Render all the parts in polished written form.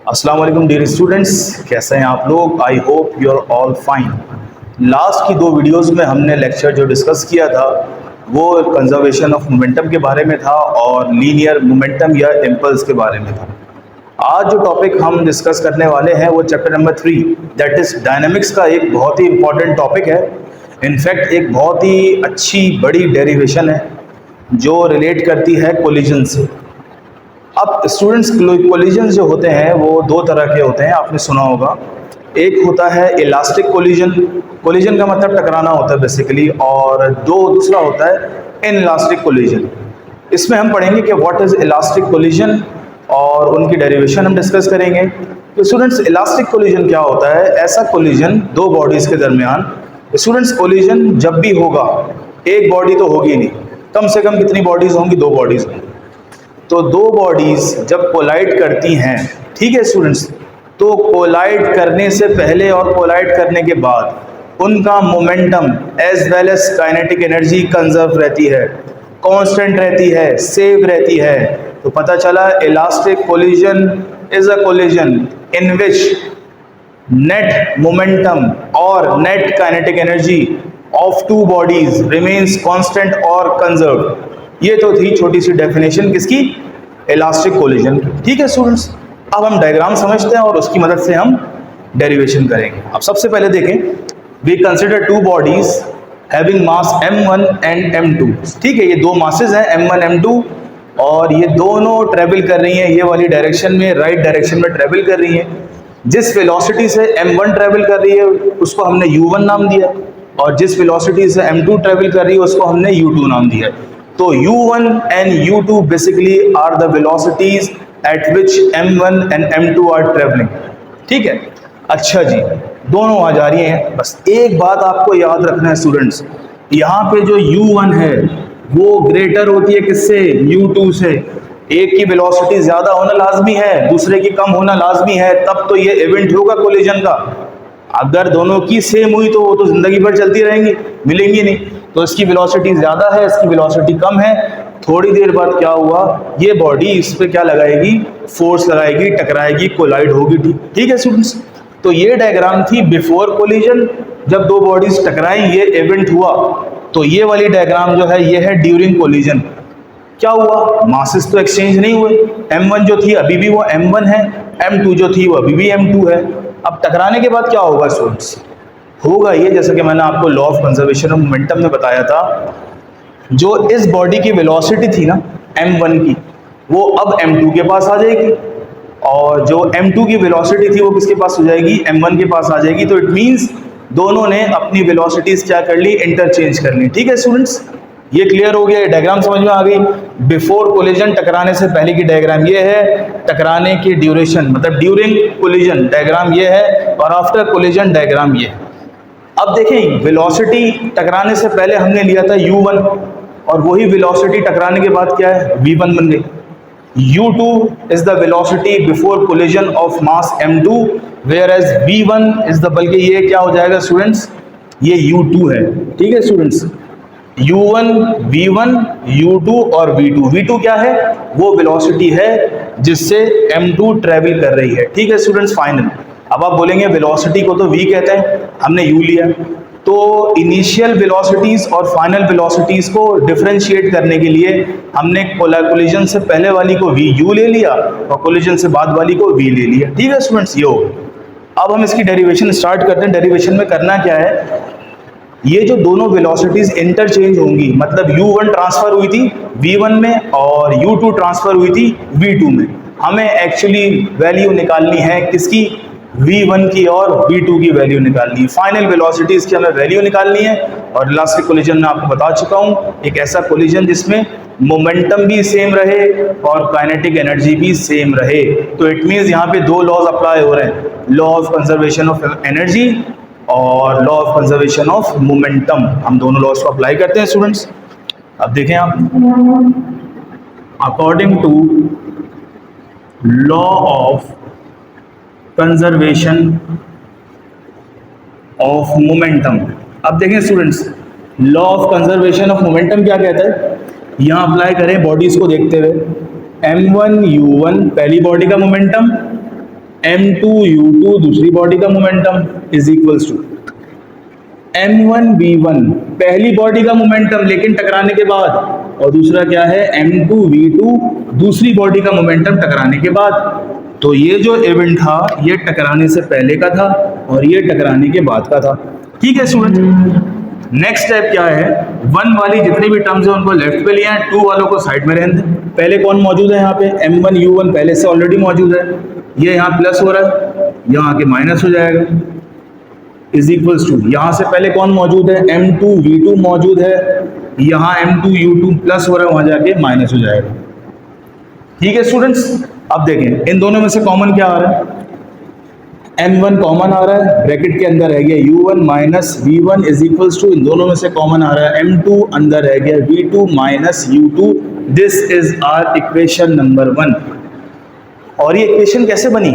अस्सलाम वालेकुम dear students, कैसे हैं आप लोग। I hope you are all fine. Last की दो वीडियोस में हमने लेक्चर जो डिस्कस किया था वो कंजर्वेशन ऑफ मोमेंटम के बारे में था और लीनियर मोमेंटम या इम्पल्स के बारे में था। आज जो टॉपिक हम डिस्कस करने वाले हैं वो chapter number 3 that is dynamics का एक बहुत ही इंपॉर्टेंट टॉपिक है। इनफैक्ट एक बहुत ही अच्छी बड़ी डेरिवेशन है जो रिलेट करती है कोलिजन से। अब स्टूडेंट्स, कोलिजन जो होते हैं वो दो तरह के होते हैं, आपने सुना होगा। एक होता है इलास्टिक कोलिजन, कोलिजन का मतलब टकराना होता है बेसिकली, और दूसरा होता है इनइलास्टिक कोलिजन। इसमें हम पढ़ेंगे कि व्हाट इज़ इलास्टिक कोलिजन और उनकी डेरिवेशन हम डिस्कस करेंगे। तो स्टूडेंट्स, इलास्टिक कोलिजन क्या होता है? ऐसा कोलिजन दो बॉडीज़ के दरमियान। स्टूडेंट्स, कोलिजन जब भी होगा एक बॉडी तो होगी नहीं, कम से कम कितनी बॉडीज़ होंगी? दो बॉडीज़ होंगी। तो दो बॉडीज जब कोलाइड करती हैं, ठीक है स्टूडेंट्स, तो कोलाइड करने से पहले और कोलाइड करने के बाद उनका momentum as well as kinetic energy conserve रहती है, कांस्टेंट रहती है, सेव रहती है। तो पता चला elastic collision is a collision in which net momentum और net kinetic energy of two bodies remains constant और कंजर्व। ये तो थी छोटी सी डेफिनेशन किसकी? इलास्टिक कोलिजन की। ठीक है स्टूडेंट्स, अब हम डायग्राम समझते हैं और उसकी मदद से हम डेरिवेशन करेंगे। अब सबसे पहले देखें, we consider two bodies having mass m1 and m2। ठीक है, ये दो मासेस हैं m1 m2 और ये दोनों ट्रेवल कर रही हैं ये वाली डायरेक्शन में, राइट डायरेक्शन में ट्रेवल कर रही हैं। जिस वेलोसिटी से m1 ट्रेवल कर रही है उसको हमने u1 नाम दिया और जिस वेलोसिटी से m2 ट्रेवल कर रही है उसको हमने u2 नाम दिया। तो u1 and u2 basically are the velocities at which m1 and m2 are traveling। ठीक है, अच्छा जी, दोनों आ जा रही हैं। बस एक बात आपको याद रखना है स्टूडेंट्स, यहाँ पे जो u1 है वो ग्रेटर होती है किससे? u2 से। एक की वेलोसिटी ज्यादा होना लाजमी है, दूसरे की कम होना लाजमी है, तब तो ये इवेंट होगा कोलिजन का। अगर दोनों की सेम हुई तो वो तो जिंदगी भर चलती रहेंगी, मिलेंगी नहीं। तो इसकी वेलोसिटी ज़्यादा है, इसकी वेलोसिटी कम है। थोड़ी देर बाद क्या हुआ, ये बॉडी इस पे क्या लगाएगी? फोर्स लगाएगी, टकराएगी, कोलाइड होगी। ठीक है स्टूडेंट्स, तो ये डायग्राम थी बिफोर कोलिजन, जब दो बॉडीज टकराई ये इवेंट हुआ। तो ये वाली डायग्राम जो है ये है ड्यूरिंग कोलिजन। क्या हुआ? मासेस तो एक्सचेंज नहीं हुए, m1 जो थी अभी भी वो m1 है, m2 जो थी वो अभी भी m2 है। अब टकराने के बाद क्या होगा स्टूडेंट्स? होगा ये, जैसा कि मैंने आपको law of conservation of momentum में बताया था, जो इस बॉडी की वेलोसिटी थी ना m1 की, वो अब m2 के पास आ जाएगी और जो m2 की वेलोसिटी थी वो किसके पास हो जाएगी? m1 के पास आ जाएगी। तो इट मींस दोनों ने अपनी वेलोसिटीज क्या कर ली? इंटरचेंज कर ली। ठीक है स्टूडेंट्स, ये क्लियर हो गया, ये डायग्राम समझ में आ गई। बिफोर कोलिजन, टकराने से पहले की डायग्राम ये है, टकराने की ड्यूरेशन मतलब ड्यूरिंग कोलिजन डायग्राम ये है, और आफ्टर कोलिजन डायग्राम ये है। अब देखें, वेलोसिटी टकराने से पहले हमने लिया था u1 और वही वेलोसिटी टकराने के बाद क्या है? v1 बन गई। u2 is the velocity before collision of mass m2 whereas v1 is the, बल्कि ये क्या हो जाएगा स्टूडेंट्स? ये u2 है। ठीक है स्टूडेंट्स, u1, v1, u2 और v2। v2 क्या है? वो वेलोसिटी है जिससे m2 ट्रेवल कर रही है। ठीक है स्टूडेंट्स, फाइनल। अब आप बोलेंगे वेलोसिटी को तो v कहते हैं, हमने u लिया। तो इनिशियल वेलोसिटीज और फाइनल वेलोसिटीज को डिफरेंशिएट करने के लिए हमने कोलिजन से पहले वाली को vu ले लिया और कोलिजन से बाद वाली को v ले लिया। ठीक है स्टूडेंट्स, ये हो। अब हम इसकी डेरिवेशन स्टार्ट करते हैं। डेरिवेशन में करना क्या है, ये जो दोनों वेलोसिटीज इंटरचेंज होंगी, मतलब u1 ट्रांसफर हुई थी v1 में और u2 ट्रांसफर हुई थी v2 में। हमें एक्चुअली वैल्यू निकालनी है किसकी? v1 की और v2 की वैल्यू निकालनी है। फाइनल वेलोसिटीज की हमें वैल्यू निकालनी है। और इलास्टिक कोलिजन में आपको बता चुका हूँ, एक ऐसा कोलिजन जिसमें मोमेंटम भी सेम रहे और काइनेटिक एनर्जी भी सेम रहे। तो इट मीन्स यहाँ पे दो लॉज अप्लाई हो रहे हैं, law of conservation of energy और law of conservation of momentum. हम दोनों लॉज को अप्लाई करते हैं स्टूडेंट्स। अब देखें आप, according to law of conservation of momentum, अब देखें students, law of conservation of momentum क्या कहता है? यहाँ अप्लाई करें बॉडीज को देखते हुए, m1 u1 पहली बॉडी का मोमेंटम m2u2 दूसरी बॉडी का momentum is equals to m1v1 पहली बॉडी का मोमेंटम लेकिन टकराने के बाद, और दूसरा क्या है m2v2 दूसरी बॉडी का मोमेंटम टकराने के बाद। तो ये जो इवेंट था ये टकराने से पहले का था और ये टकराने के बाद का था। ठीक है स्टूडेंट, नेक्स्ट स्टेप क्या है, 1 वाली जितनी भी टर्म्स है उनको लेफ्ट पे लिया है, 2 वालों को साइड में रहने दें। पहले कौन मौजूद है यहाँ पे, m1u1 पहले से ऑलरेडी मौजूद है, ये यहाँ प्लस हो रहा है, यहाँ के माइनस हो जाएगा, इज इक्वल्स टू यहाँ से पहले कौन मौजूद है, m2v2 मौजूद है, यहाँ m2u2 प्लस हो रहा है, वहां जाके माइनस हो जाएगा। ठीक है स्टूडेंट्स, अब देखें इन दोनों में से कॉमन क्या आ रहा है, m1 कॉमन आ रहा है, ब्रैकेट के अंदर है गया u1 minus v1 is equals to, इन दोनों में से कॉमन आ रहा है m2, अंदर है गया v2 minus u2। This is our equation number 1। और ये इक्वेशन कैसे बनी,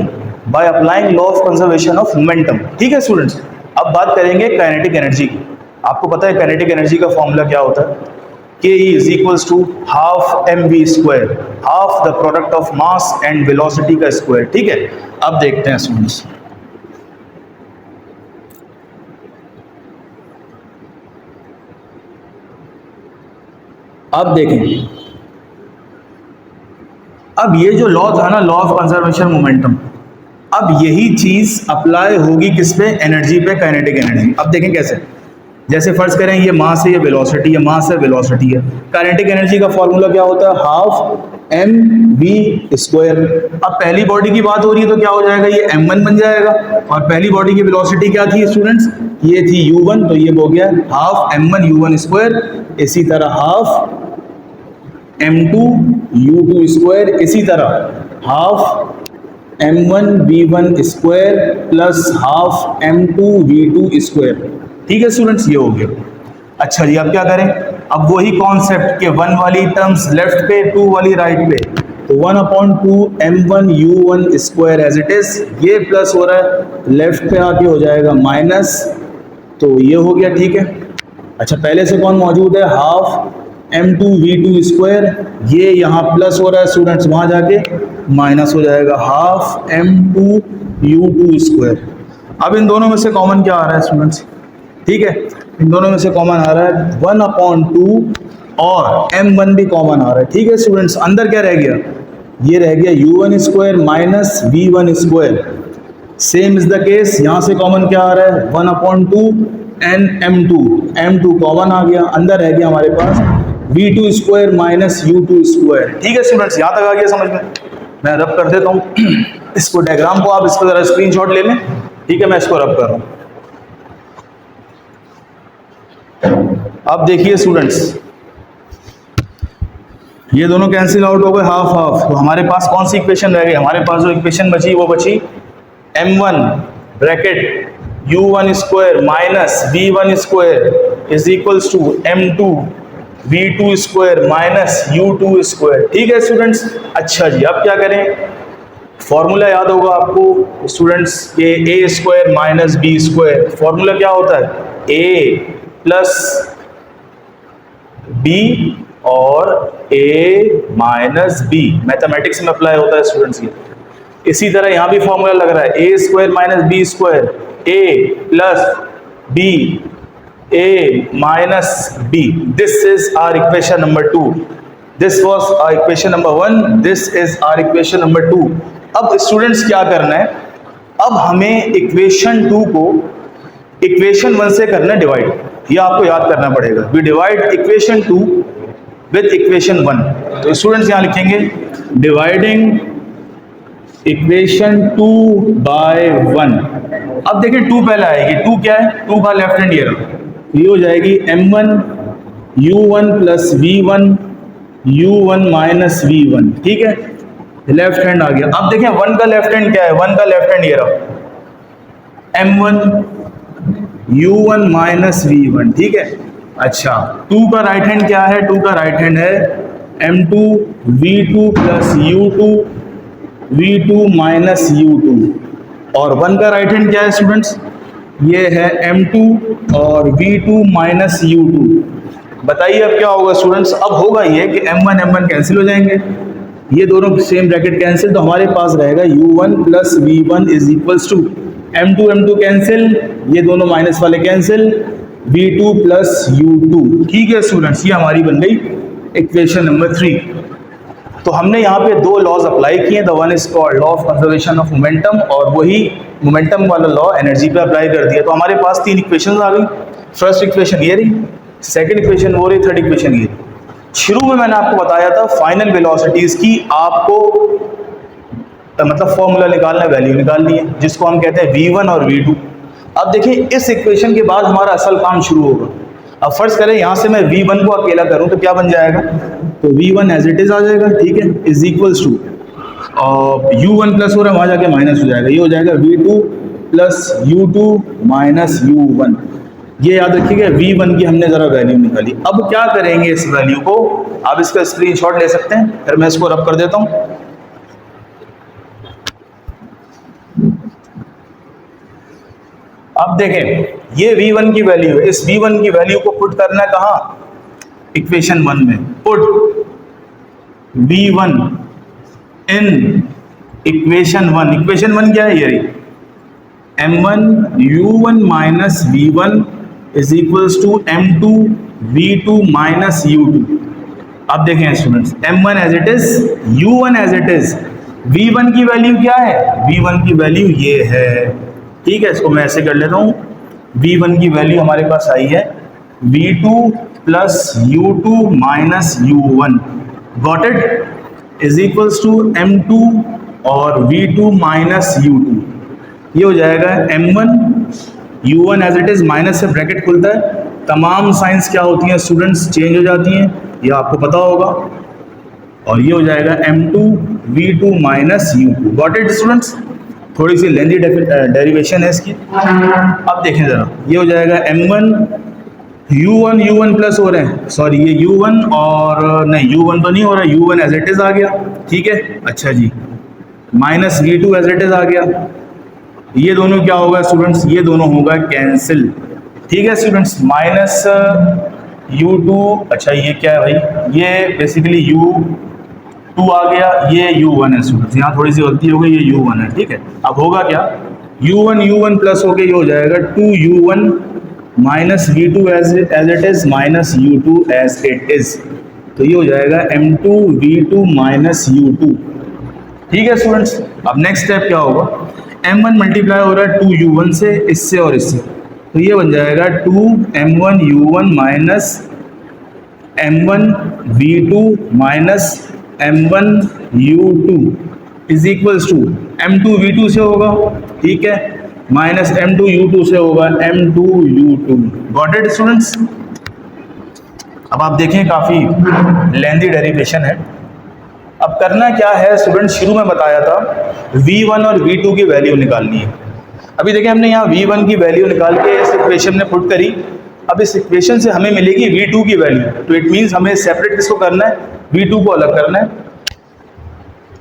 by applying law of conservation of momentum. ठीक है स्टूडेंट्स, अब बात करेंगे काइनेटिक एनर्जी की। आपको पता है काइनेटिक एनर्जी का फॉर्मूला क्या होता है, K is equals to half mv square, half the product of mass and velocity का स्क्वायर। ठीक है, अब देखते हैं स्टूडेंट्स, अब देखें, अब ये जो लॉ था ना, लॉ ऑफ कंजर्वेशन मोमेंटम, अब यही चीज अप्लाई होगी किस पे, एनर्जी पे, काइनेटिक एनर्जी। अब देखें कैसे, जैसे फर्ज करें ये मास है, ये वेलोसिटी है, मास है वेलोसिटी है, काइनेटिक एनर्जी का फॉर्मूला क्या होता है, हाफ mv स्क्वायर। अब पहली बॉडी की बात हो रही है तो क्या हो जाएगा, ये m1 बन जाएगा, और पहली बॉडी की वेलोसिटी क्या थी स्टूडेंट्स, ये थी u1, तो ये हो गया हाफ m1 u1 स्क्वायर, इसी तरह हाफ m2 u2 स्क्वायर, इसी तरह half m1 v1 square plus half m2 v2 square. ठीक है स्टूडेंट्स, ये हो गया। अच्छा जी, अब क्या करें, अब वही कॉन्सेप्ट के 1 वाली टर्म्स लेफ्ट पे, 2 वाली राइट पे, तो 1/2 m1 u1 square as it is, ये प्लस हो रहा है, लेफ्ट पे आके हो जाएगा माइनस, तो ये हो गया। ठीक है, अच्छा पहले से कौन मौजूद है, हाफ m2 v2 स्क्वायर, ये यहाँ प्लस हो रहा है स्टूडेंट्स, वहां जाके माइनस हो जाएगा, हाफ m2 u2 स्क्वायर। अब इन दोनों में से कॉमन क्या आ रहा है स्टूडेंट्स, ठीक है, इन दोनों में से कॉमन आ रहा है 1/2 और m1 भी कॉमन आ रहा है। ठीक है स्टूडेंट्स, अंदर क्या रह गया, ये रह गया u1 square minus v1 square. Same is the case, यहाँ से कॉमन क्या आ रहा है, 1/2 एंड m2 कॉमन आ गया, अंदर रह गया हमारे पास v2 square minus u2 square. ठीक है स्टूडेंट्स, यहाँ तक आ गया समझ में, मैं रब कर देता हूँ इसको, डायग्राम को आप इसको जरा स्क्रीनशॉट ले लें। ठीक है, मैं इसको रब कर रहा हूँ। अब देखिए स्टूडेंट्स, ये दोनों कैंसिल आउट हो गए, हाफ हाफ, तो हमारे पास कौन सी इक्वेशन रह गई, हमारे पास जो इक्वेशन बची वो बची m1 bracket u1 square minus v1 square is equals to m2 v2 square minus u2 square. ठीक है स्टूडेंट्स, अच्छा जी, अब क्या करें, फॉर्मूला याद होगा आपको स्टूडेंट्स के a square minus b square, formula क्या होता है, a प्लस b और a माइनस b, मैथमेटिक्स में अप्लाई होता है स्टूडेंट्स ये। इसी तरह यहां भी फॉर्मूला लग रहा है, a square minus b square, a plus b, a minus b। This is our equation number 2, this was our equation number 1, this is our equation number 2। अब स्टूडेंट्स क्या करना है, अब हमें इक्वेशन 2 को इक्वेशन 1 से करना है डिवाइड, ये आपको याद करना पड़ेगा। We divide equation 2 with equation 1, तो स्टूडेंट्स यहां लिखेंगे डिवाइडिंग इक्वेशन 2 बाय 1। अब देखिए 2 पहले आएगी, 2 क्या है, 2 का लेफ्ट हैंड ये रहा, ये हो जाएगी m1 u1 plus v1 u1 minus v1। ठीक है, लेफ्ट हैंड आ गया। अब देखिए 1 का लेफ्ट हैंड क्या है, 1 का लेफ्ट हैंड ये रहा, m1 u1 माइनस v1। ठीक है, अच्छा 2 का राइट हैंड क्या है, 2 का राइट हैंड है m2 v2 plus u2 v2 minus u2, और 1 का राइट हैंड क्या है स्टूडेंट्स, ये है m2 और v2 माइनस u2। बताइए अब क्या होगा स्टूडेंट्स, अब होगा ये कि m1 कैंसिल हो जाएंगे, ये दोनों सेम ब्रैकेट कैंसिल, तो हमारे पास रहेगा u1 plus v1 is equals to m2 cancel, ये दोनों माइनस वाले कैंसिल, v2 प्लस u2। ठीक है स्टूडेंट्स, ये हमारी बन गई इक्वेशन नंबर 3। तो हमने यहाँ पे दो लॉज अप्लाई किए, the one is called law of conservation of momentum, और वही मोमेंटम वाला लॉ एनर्जी पे अप्लाई कर दिया। तो हमारे पास तीन इक्वेशन आ गई। फर्स्ट इक्वेशन ये रही, सेकंड इक्वेशन वो रही, थर्ड इक्वेशन ये रही। शुरू में मैंने आपको बताया था फाइनल वेलोसिटीज की आपको मतलब फॉर्मूला निकालना, वैल्यू निकालनी है, जिसको हम कहते हैं v1 और v2। अब देखिए इस इक्वेशन के बाद हमारा असल काम शुरू होगा। अब फर्ज करें यहाँ से मैं v1 को अकेला करूं तो क्या बन जाएगा, तो v1 एज इट इज आ जाएगा, ठीक है, is equals to u1 plus हो रहा है वहां जाके माइनस हो जाएगा, ये हो जाएगा v2 plus u2 minus u1। ये याद रखिएगा v1 की हमने जरा वैल्यू निकाली। अब क्या करेंगे इस वैल्यू को, आप इसका स्क्रीनशॉट ले सकते हैं, फिर मैं इसको रब कर देता हूं। अब देखें ये v1 की वैल्यू है, इस v1 की वैल्यू को पुट करना है कहां, इक्वेशन 1 में। Put v1 in equation 1। Equation 1 क्या है, ये रही m1 u1 minus v1 is equals to m2 v2 minus u2। अब देखें students, m1 as it is, u1 as it is, v1 की वैल्यू क्या है, v1 की वैल्यू ये है, ठीक है। इसको मैं ऐसे कर लेता हूं, v1 की वैल्यू हमारे पास आई है v2 plus u2 minus u1, got it, is equals to m2 और v2 माइनस u2। ये हो जाएगा m1 u1 as it is, minus से ब्रैकेट खुलता है, तमाम साइंस क्या होती हैं स्टूडेंट्स, चेंज हो जाती हैं, ये आपको पता होगा, और ये हो जाएगा m2 v2 minus u2, got it students. थोड़ी सी लेंथी डेरिवेशन है इसकी। अब देखें जरा, ये हो जाएगा m1 u1 प्लस हो रहे हैं, सॉरी ये u1 और नहीं u1 तो नहीं हो रहा, u1 एज इट इज आ गया, ठीक है, अच्छा जी, minus v2 as it is आ गया। ये दोनों क्या होगा स्टूडेंट्स, ये दोनों होगा कैंसिल, ठीक है स्टूडेंट्स, माइनस u2, अच्छा ये क्या है भाई, ये बेसिकली u2 आ गया, ये u1 है स्टूडेंट्स, यहाँ थोड़ी सी गलती हो गई, ये u1 है, ठीक है। अब होगा क्या, u1 प्लस हो गया, ये हो जाएगा 2u1 minus v2 as it is minus u2 as it is, तो ये हो जाएगा m2 v2 माइनस u2, ठीक है स्टूडेंट्स। अब नेक्स्ट स्टेप क्या होगा, m1 मल्टीप्लाई हो रहा है 2u1 से, इससे और इससे, तो ये बन जाएगा 2m1 u1 minus m1 v2 minus m1 u2 is equals to m2 v2 से होगा, ठीक है, माइनस m2 u2 से होगा m2 u2, got it students. अब आप देखें काफ़ी लेंथी डेरिवेशन है। अब करना क्या है स्टूडेंट, शुरू में बताया था v1 और v2 की वैल्यू निकालनी है। अभी देखिए हमने यहाँ v1 की वैल्यू निकाल के इस इक्वेशन में पुट करी। अब इस इक्वेशन से हमें मिलेगी v2 की वैल्यू, तो इट मीन्स हमें सेपरेट किसको करना है, v2 को अलग करना है।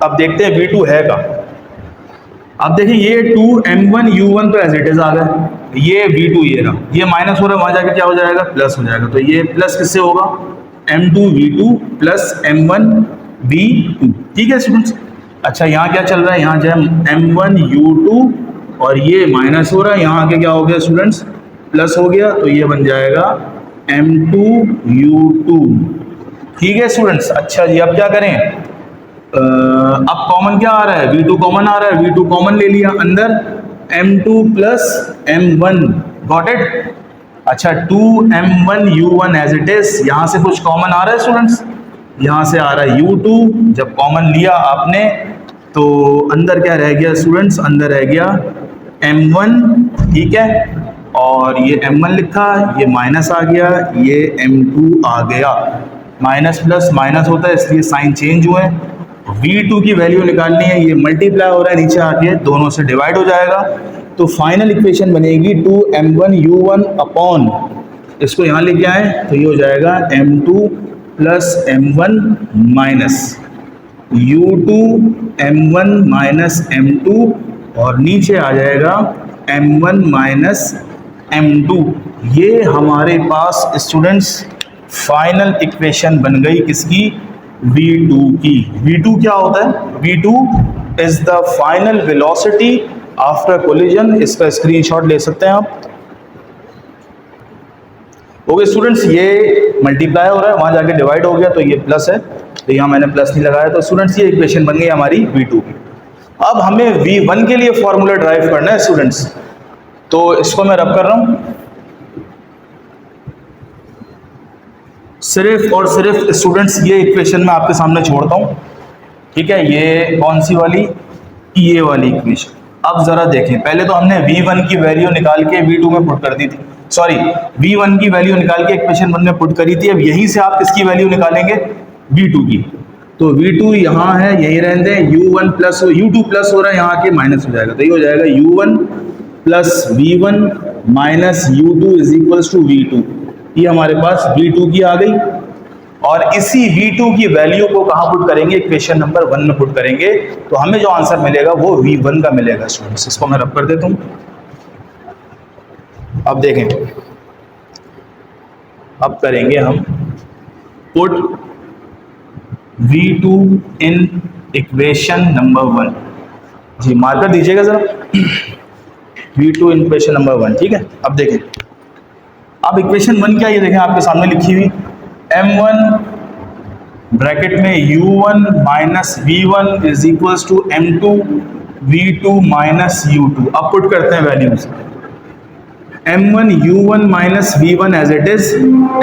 अब देखते हैं v2 है का। अब देखिए ये 2m1 u1 तो एज इट इज आ गया, ये v2 ये रहा, ये माइनस हो रहा है, वहां जाके क्या हो जाएगा, प्लस हो जाएगा, तो ये प्लस किससे होगा, m2 v2 plus m1 v2, ठीक है स्टूडेंट्स। अच्छा यहाँ क्या चल रहा है, यहाँ जो है m1 u2 और ये माइनस हो रहा है, यहाँ आके क्या हो गया स्टूडेंट्स, प्लस हो गया, तो ये बन जाएगा m2 u2, ठीक है स्टूडेंट्स। अच्छा जी अब क्या करें, अब कॉमन क्या आ रहा है, v2 कॉमन आ रहा है, v2 कॉमन ले लिया, अंदर m2 plus m1, got it. अच्छा 2m1 u1 as it is, यहाँ से कुछ कॉमन आ रहा है स्टूडेंट्स, यहाँ से आ रहा है u2, जब कॉमन लिया आपने तो अंदर क्या रह गया स्टूडेंट्स, अंदर रह गया m1, ठीक है, और ये m1 लिखा, ये माइनस आ गया, ये m2 आ गया, माइनस प्लस माइनस होता है इसलिए साइन चेंज हुए। v2 की वैल्यू निकालनी है, ये मल्टीप्लाई हो रहा है नीचे आके, दोनों से डिवाइड हो जाएगा, तो फाइनल इक्वेशन बनेगी 2m1 u1 अपॉन, इसको यहाँ लेके आए तो ये हो जाएगा m2 plus m1 minus u2 m1 minus m2, और नीचे आ जाएगा m1 माइनस m2। ये हमारे पास स्टूडेंट्स फाइनल इक्वेशन बन गई किसकी, v2 की। v2 क्या होता है? v2 is the final velocity after collision. इसका स्क्रीनशॉट ले सकते हैं आप। ओके स्टूडेंट्स, ये मल्टीप्लाई हो रहा है, वहां जाके डिवाइड हो गया तो ये प्लस है, तो यहाँ मैंने प्लस नहीं लगाया। तो स्टूडेंट्स ये इक्वेशन बन गई हमारी v2 की। अब हमें v1 के लिए फॉर्मूला ड्राइव करना है स्टूडेंट्स, तो इसको मैं रब कर रहा हूं। सिर्फ और सिर्फ स्टूडेंट्स ये इक्वेशन मैं आपके सामने छोड़ता हूं, ठीक है। ये कौन सी वाली? ये वाली इक्वेशन। अब जरा देखें, पहले तो हमने v1 की वैल्यू निकाल के v2 में पुट कर दी थी, सॉरी v1 की वैल्यू निकाल के इक्वेशन 1 में पुट करी थी। अब यहीं से आप किसकी वैल्यू निकालेंगे? v2 की। तो v2 यहाँ है, यही रहने दें। u1 प्लस u2 प्लस हो रहा है, यहाँ के माइनस हो जाएगा, तो ये हो जाएगा u1 plus v1 minus u2 is equals to v2। ये हमारे पास v2 की आ गई, और इसी v2 की वैल्यू को कहाँ पुट करेंगे? इक्वेशन नंबर 1 में पुट करेंगे, तो हमें जो आंसर मिलेगा वो v1 का मिलेगा स्टूडेंट्स। इसको मैं रब कर देता हूँ। अब देखें, अब करेंगे हम put v2 in equation number 1। जी मार्कर दीजिएगा जरा, v2 इन इक्वेशन नंबर 1, ठीक है। अब देखें, अब इक्वेशन 1 क्या, ये देखें आपके सामने लिखी हुई m1 ब्रैकेट में u1 minus v1 is equals to m2 v2 minus u2। अब पुट करते हैं values. m1 u1 minus v1 as it is,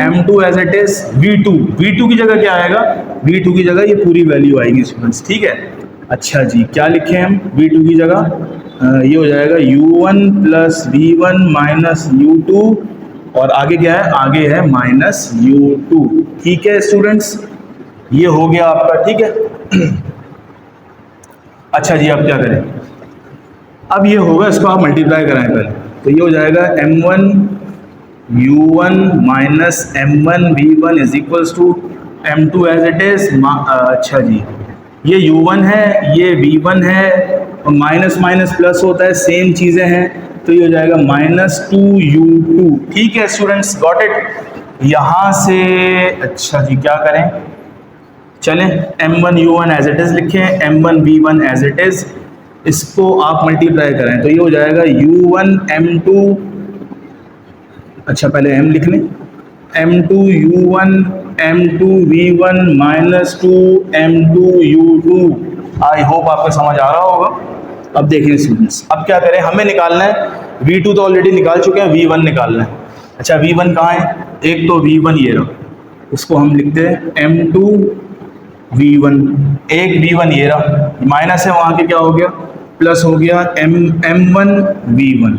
m2 as it is, v2 की जगह क्या आएगा? v2 की जगह ये पूरी वैल्यू आएगी स्टूडेंट्स, ठीक है। अच्छा जी, क्या लिखे हम v2 की जगह? ये हो जाएगा u1 plus v1 minus u2, और आगे क्या है? आगे है माइनस u2, ठीक है स्टूडेंट्स। ये हो गया आपका, ठीक है। अच्छा जी, अब क्या करें? अब ये होगा, इसको आप मल्टीप्लाई कराएं पहले, तो ये हो जाएगा m1 u1 minus m1 v1 is equals to m2 as it is. अच्छा जी, ये u1 है, ये v1 है, और माइनस माइनस प्लस होता है, सेम चीजें हैं, तो ये हो जाएगा -2u2, ठीक है स्टूडेंट्स, गॉट इट। यहां से अच्छा जी क्या करें? चलें, m1 u1 as it is लिखें, m1 v1 as it is, इसको आप मल्टीप्लाई करें तो ये हो जाएगा u1 m2, अच्छा पहले m लिख लें, m2 u1 m2 v1 minus 2 m2 u2। I hope आपको समझ आ रहा होगा। अब देखिए स्टूडेंट्स, अब क्या करें? हमें निकालना है v2 तो ऑलरेडी निकाल चुके हैं, v1 निकालना है। अच्छा v1 कहाँ है? एक तो v1 ये रहा, उसको हम लिखते हैं m2 v1, एक v1 ये रहा, माइनस है वहाँ के क्या हो गया? प्लस हो गया m1 v1।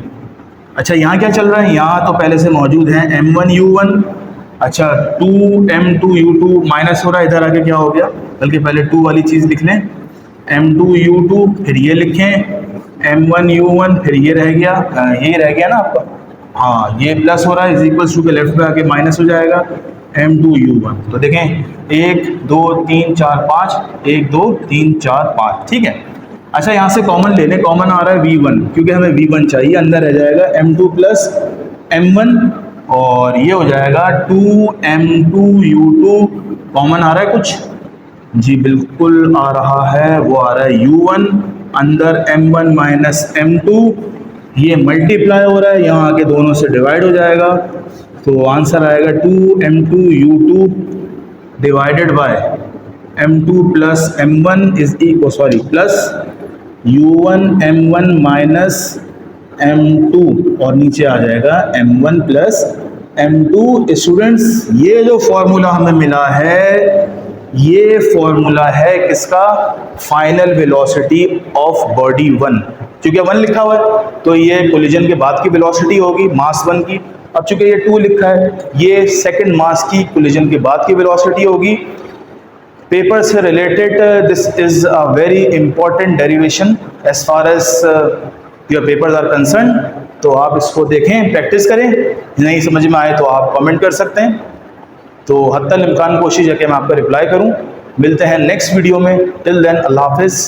अच्छा यहाँ क्या चल रहा है? यहाँ तो पहले से मौजूद है m1 u1, अच्छा 2 m2 u2, माइनस हो रहा है, इधर आके क्या हो गया? बल्कि पहले 2 वाली चीज़ लिख लें, m2 u2, फिर ये लिखें m1 u1, फिर ये रह गया, ये रह गया ना आपका, हाँ ये प्लस हो रहा है, इज इक्वल्स टू के लेफ्ट पे आके माइनस हो जाएगा m2 u1। तो देखें 1 2 3 4 5, 1 2 3 4 5, ठीक है। अच्छा यहाँ से कॉमन ले लें, कॉमन आ रहा है v1, क्योंकि हमें v1 चाहिए, अंदर रह जाएगा m2 प्लस m1, और ये हो जाएगा 2m2 u2। कॉमन आ रहा है कुछ? जी बिल्कुल आ रहा है, वो आ रहा है u1 अंदर m1 माइनस m2, ये मल्टीप्लाई हो रहा है, यहाँ आके दोनों से डिवाइड हो जाएगा, तो आंसर आएगा 2m2 u2 divided by m2 plus m1 is equal, sorry plus u1 m1 minus m2, और नीचे आ जाएगा m1 प्लस m2। स्टूडेंट्स ये जो फॉर्मूला हमें मिला है, ये फॉर्मूला है किसका? Final velocity of body 1। क्योंकि 1 लिखा हुआ है तो ये कोलिजन के बाद की वेलोसिटी होगी मास 1 की। अब चूंकि ये 2 लिखा है, ये सेकंड मास की कोलिजन के बाद की वेलोसिटी होगी। पेपर से related this is a very important derivation as far as your papers are concern. तो आप इसको देखें, प्रैक्टिस करें, नहीं समझ में आए तो आप कमेंट कर सकते हैं। तो हत्तल इम्कान कोशिश है कि मैं आपका रिप्लाई करूं। मिलते हैं नेक्स्ट वीडियो में, टिल देन अल्लाह हाफिज़।